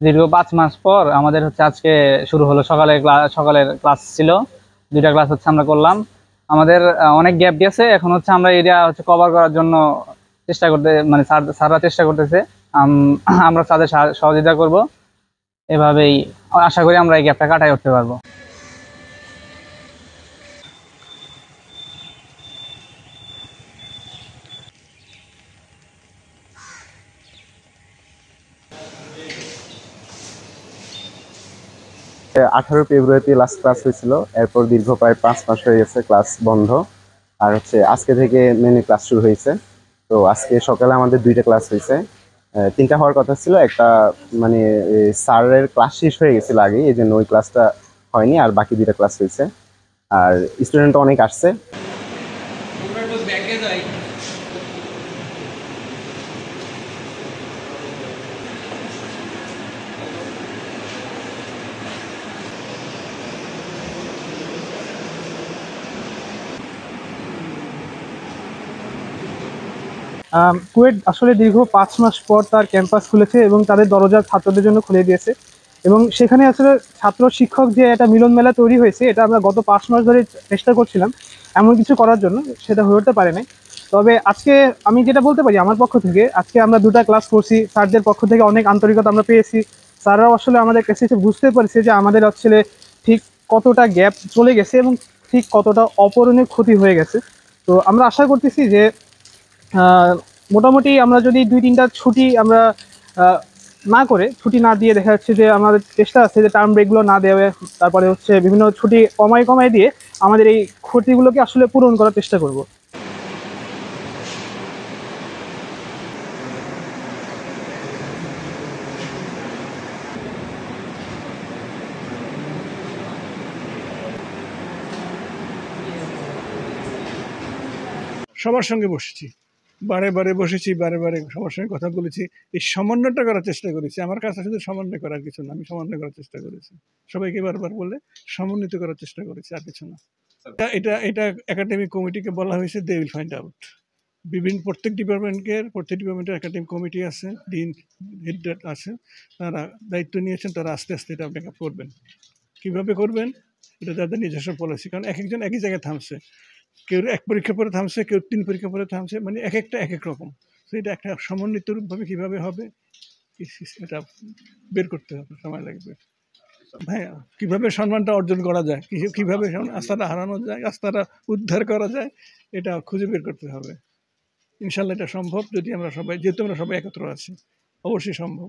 দীর্ঘ 5 মাস পর আমাদের হচ্ছে আজকে শুরু হলো। সকালের ক্লাস ছিল, 2টা ক্লাস হচ্ছে আমরা করলাম। আমাদের অনেক গ্যাপ গেছে, এখন হচ্ছে আমরা এরিয়া হচ্ছে কভার করার জন্য চেষ্টা করতে, মানে স্যাররা চেষ্টা করতেছে। আমরা তাদের সহযোগিতা করব। এভাবেই আশা করি আমরা এই গ্যাপটা কাটাই উঠতে পারবো। 18 ফেব্রুয়ারিতে লাস্ট ক্লাস হয়েছিল, এরপর দীর্ঘ প্রায় 5 মাস হয়ে গেছে ক্লাস বন্ধ। আর হচ্ছে আজকে থেকে মেনে ক্লাস শুরু হয়েছে। তো আজকে সকালে আমাদের 2টা ক্লাস হয়েছে। 3টা হওয়ার কথা ছিল, একটা মানে স্যারের ক্লাস শেষ হয়ে গেছিল আগে, এই জন্য ওই ক্লাসটা হয়নি, আর বাকি 2টা ক্লাস হয়েছে। আর স্টুডেন্ট অনেক আসছে। কুয়েট আসলে দীর্ঘ 5 মাস পর তার ক্যাম্পাস খুলেছে এবং তাদের দরজা ছাত্রদের জন্য খুলে দিয়েছে। এবং সেখানে আসলে ছাত্র শিক্ষক যে একটা মিলন মেলা তৈরি হয়েছে, এটা আমরা গত 5 মাস ধরে চেষ্টা করছিলাম এমন কিছু করার জন্য, সেটা হয়ে উঠতে পারে নাই। তবে আজকে আমি যেটা বলতে পারি আমার পক্ষ থেকে, আজকে আমরা 2টা ক্লাস করছি, স্যারদের পক্ষ থেকে অনেক আন্তরিকতা আমরা পেয়েছি। স্যাররাও আসলে আমাদের কাছে এসে বুঝতে পারছে যে আমাদের আসলে ঠিক কতটা গ্যাপ চলে গেছে এবং ঠিক কতটা অপূরণীয় ক্ষতি হয়ে গেছে। তো আমরা আশা করতেছি যে মোটামুটি আমরা যদি 2-3টা ছুটি আমরা না করে, ছুটি না দিয়ে, দেখা যাচ্ছে যে আমাদের চেষ্টা আছে যে টার্ম ব্রেকগুলো না দেওয়া, তারপরে হচ্ছে বিভিন্ন ছুটি কমায় কমায় দিয়ে আমাদের এই ক্ষতিগুলোকে আসলে পূরণ করার চেষ্টা করব। সবার সঙ্গে বসেছি, বারে বারে বসেছি, বারে বারে সবার সঙ্গে কথা বলেছি। এই সমন্বয়টা করার চেষ্টা করেছি। আমার কাছে শুধু সমন্বয় করার কিছু না, আমি সমন্বয় করার চেষ্টা করেছি। সবাইকে বারবার বলে সমন্বিত করার চেষ্টা করেছি, আর কিছু না। এটা এটা একাডেমিক কমিটিকে বলা হয়েছে, দে উইল ফাইন্ড আউট। প্রত্যেক ডিপার্টমেন্টের একাডেমিক কমিটি আছে, ডিন হেড আছে, তারা দায়িত্ব নিয়েছেন, তারা আস্তে আস্তে এটা ব্যাক আপ করবেন। কীভাবে করবেন এটা তাদের নিজস্ব পলিসি, কারণ এক একজন একই জায়গায় থামছে। কেউ 1 পরীক্ষা পরে থামছে, কেউ 3 পরীক্ষা পরে থামছে, মানে এক একটা এক এক রকম। তো এটা একটা সমন্বিত রূপভাবে কীভাবে হবে এটা বের করতে হবে, সময় লাগবে। হ্যাঁ, কীভাবে সম্মানটা অর্জন করা যায়, কীভাবে আস্থাটা হারানো যায়, আস্থাটা উদ্ধার করা যায়, এটা খুঁজে বের করতে হবে। ইনশাল্লাহ এটা সম্ভব, যদি আমরা সবাই, যেহেতু আমরা সবাই একত্র আছি, অবশ্যই সম্ভব।